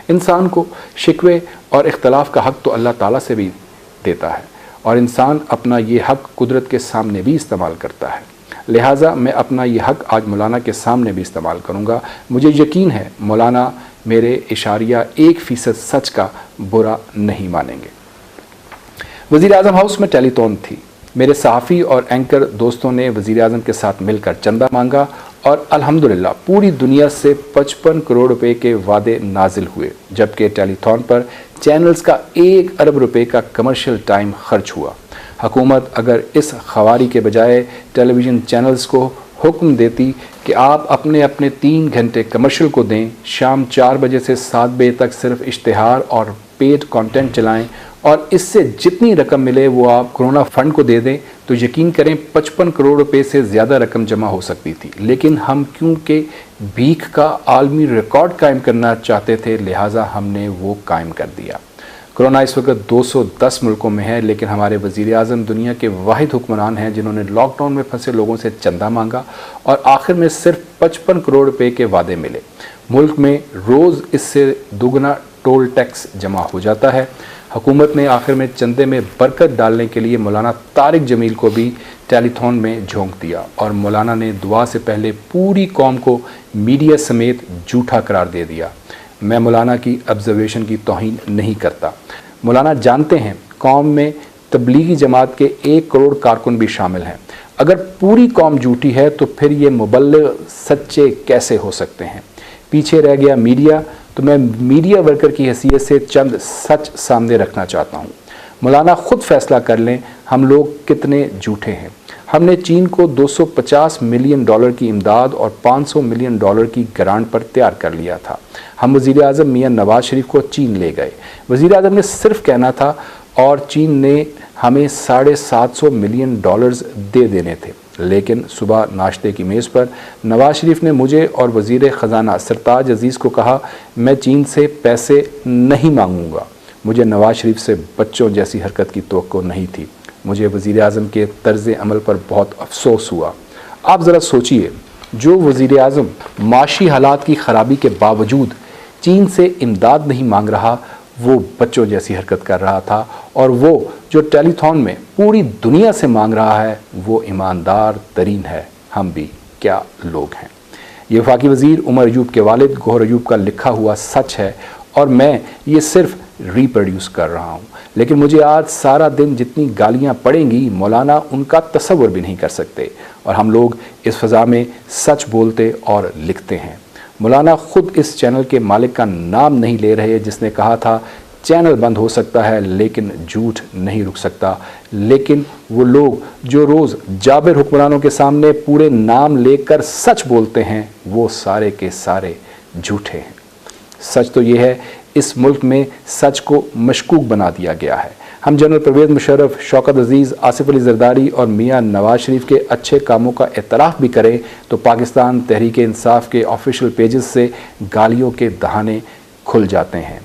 इंसान को शिकवे और इख्तलाफ का हक़ तो अल्लाह ताला से भी देता है और इंसान अपना ये हक़ कुदरत के सामने भी इस्तेमाल करता है। लिहाजा मैं अपना ये हक़ आज मौलाना के सामने भी इस्तेमाल करूँगा। मुझे यकीन है मौलाना मेरे इशारिया 1% सच का बुरा नहीं मानेंगे। वज़ीर आज़म हाउस में टेलीथॉन थी। मेरे सहाफ़ी और एंकर दोस्तों ने वज़ीर आज़म के साथ मिलकर चंदा मांगा और अल्हम्दुलिल्लाह पूरी दुनिया से 55 करोड़ रुपए के वादे नाजिल हुए, जबकि टेलीथॉन पर चैनल्स का 1 अरब रुपए का कमर्शियल टाइम खर्च हुआ। हुकूमत अगर इस खवारी के बजाय टेलीविज़न चैनल्स को हुक्म देती कि आप अपने अपने 3 घंटे कमर्शियल को दें, शाम 4 बजे से 7 बजे तक सिर्फ इश्तिहार और पेड कंटेंट चलाएं और इससे जितनी रकम मिले वो आप कोरोना फंड को दे दें, तो यकीन करें 55 करोड़ रुपए से ज़्यादा रकम जमा हो सकती थी। लेकिन हम क्योंकि भीख का आलमी रिकॉर्ड कायम करना चाहते थे, लिहाजा हमने वो कायम कर दिया। कोरोना इस वक्त 210 मुल्कों में है, लेकिन हमारे वज़ीर आज़म दुनिया के वाहिद हुक्मरान हैं जिन्होंने लॉकडाउन में फंसे लोगों से चंदा मांगा और आखिर में सिर्फ 55 करोड़ रुपए के वादे मिले। मुल्क में रोज़ इससे दुगना टोल टैक्स जमा हो जाता है। हुकूमत ने आखिर में चंदे में बरकत डालने के लिए मौलाना तारिक जमील को भी टेलीथॉन में झोंक दिया और मौलाना ने दुआ से पहले पूरी कौम को मीडिया समेत झूठा करार दे दिया। मैं मौलाना की ऑब्जर्वेशन की तौहीन नहीं करता। मौलाना जानते हैं कौम में तबलीगी जमात के 1 करोड़ कारकुन भी शामिल हैं। अगर पूरी कौम झूठी है तो फिर ये मुबल्लिग सच्चे कैसे हो सकते हैं। पीछे रह गया मीडिया, तो मैं मीडिया वर्कर की हैसियत से चंद सच सामने रखना चाहता हूँ। मौलाना ख़ुद फैसला कर लें हम लोग कितने झूठे हैं। हमने चीन को $250 मिलियन की इमदाद और $500 मिलियन की ग्रांट पर तैयार कर लिया था। हम वज़ीर आज़म मियाँ नवाज शरीफ को चीन ले गए। वज़ीर आज़म ने सिर्फ कहना था और चीन ने हमें $750 मिलियन दे देने थे। लेकिन सुबह नाश्ते की मेज़ पर नवाज शरीफ ने मुझे और वज़ीर ख़जाना सरताज अज़ीज़ को कहा, मैं चीन से पैसे नहीं मांगूंगा। मुझे नवाज शरीफ से बच्चों जैसी हरकत की तवक्को नहीं थी। मुझे वज़ीर आज़म के तर्ज़ अमल पर बहुत अफसोस हुआ। आप ज़रा सोचिए, जो वज़ीर आज़म माशी हालात की ख़राबी के बावजूद चीन से इमदाद नहीं मांग रहा, वो बच्चों जैसी हरकत कर रहा था, और वो जो टेलीथॉन में पूरी दुनिया से मांग रहा है वो ईमानदार तरीन है। हम भी क्या लोग हैं। ये वफाकी वज़ीर उमर अयूब के वालिद गौहर अयूब का लिखा हुआ सच है और मैं ये सिर्फ रिप्रोड्यूस कर रहा हूँ। लेकिन मुझे आज सारा दिन जितनी गालियाँ पड़ेंगी मौलाना उनका तसव्वुर भी नहीं कर सकते, और हम लोग इस फ़ज़ा में सच बोलते और लिखते हैं। मौलाना ख़ुद इस चैनल के मालिक का नाम नहीं ले रहे जिसने कहा था चैनल बंद हो सकता है लेकिन झूठ नहीं रुक सकता। लेकिन वो लोग जो रोज़ जाबिर हुक्मरानों के सामने पूरे नाम लेकर सच बोलते हैं वो सारे के सारे झूठे हैं। सच तो ये है, इस मुल्क में सच को मशकूक बना दिया गया है। हम जनरल परवेज़ मुशर्रफ, शौकत अज़ीज़, आसिफ अली ज़रदारी और मियाँ नवाज शरीफ के अच्छे कामों का एतराफ़ भी करें तो पाकिस्तान तहरीक इंसाफ के ऑफिशियल पेजेस से गालियों के दहाने खुल जाते हैं।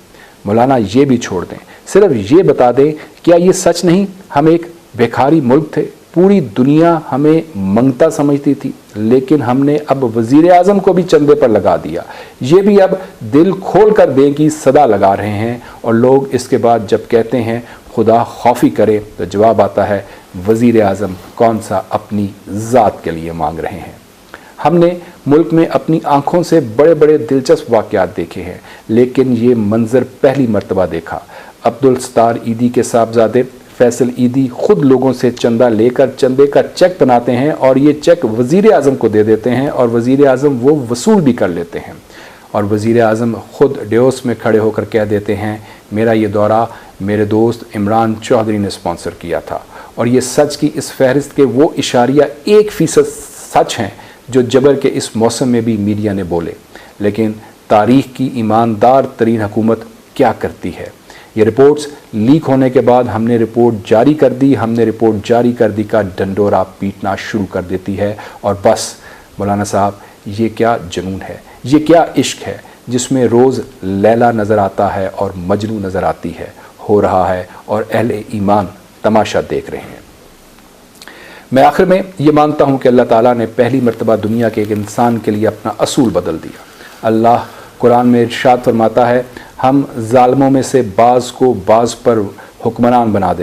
मौलाना ये भी छोड़ दें, सिर्फ ये बता दें क्या ये सच नहीं हम एक भिखारी मुल्क थे, पूरी दुनिया हमें मंगता समझती थी, लेकिन हमने अब वज़ीर आज़म को भी चंदे पर लगा दिया। ये भी अब दिल खोल कर दें की सदा लगा रहे हैं, और लोग इसके बाद जब कहते हैं खुदा खौफी करे तो जवाब आता है वज़ीर आज़म कौन सा अपनी ज़ात के लिए मांग रहे हैं। हमने मुल्क में अपनी आँखों से बड़े बड़े दिलचस्प वाक़यात देखे हैं, लेकिन ये मंज़र पहली मर्तबा देखा। अब्दुल सत्तार ईदी के साहबजादे फैसल ईदी खुद लोगों से चंदा लेकर चंदे का चेक बनाते हैं और ये चेक वज़ीर आज़म को दे देते हैं और वज़ीर आज़म वो वसूल भी कर लेते हैं। और वज़ीर आज़म ख़ुद डेओस में खड़े होकर कह देते हैं मेरा ये दौरा मेरे दोस्त इमरान चौधरी ने स्पॉन्सर किया था। और ये सच की इस फहरिस्त के वो इशारिया 1% सच हैं जो जबर के इस मौसम में भी मीडिया ने बोले। लेकिन तारीख़ की ईमानदार तरीन हुकूमत क्या करती है। ये रिपोर्ट्स लीक होने के बाद हमने रिपोर्ट जारी कर दी का डंडोरा पीटना शुरू कर देती है। और बस मौलाना साहब ये क्या जुनून है, ये क्या इश्क है जिसमें रोज़ लैला नज़र आता है और मजनू नज़र आती है, हो रहा है और अहले ईमान तमाशा देख रहे हैं। मैं आखिर में ये मानता हूँ कि अल्लाह ताला ने पहली मर्तबा दुनिया के एक इंसान के लिए अपना असूल बदल दिया। अल्लाह कुरान में इरशाद फरमाता है हम जालिमों में से बाज़ को बाज़ पर हुक्मरान बना दें।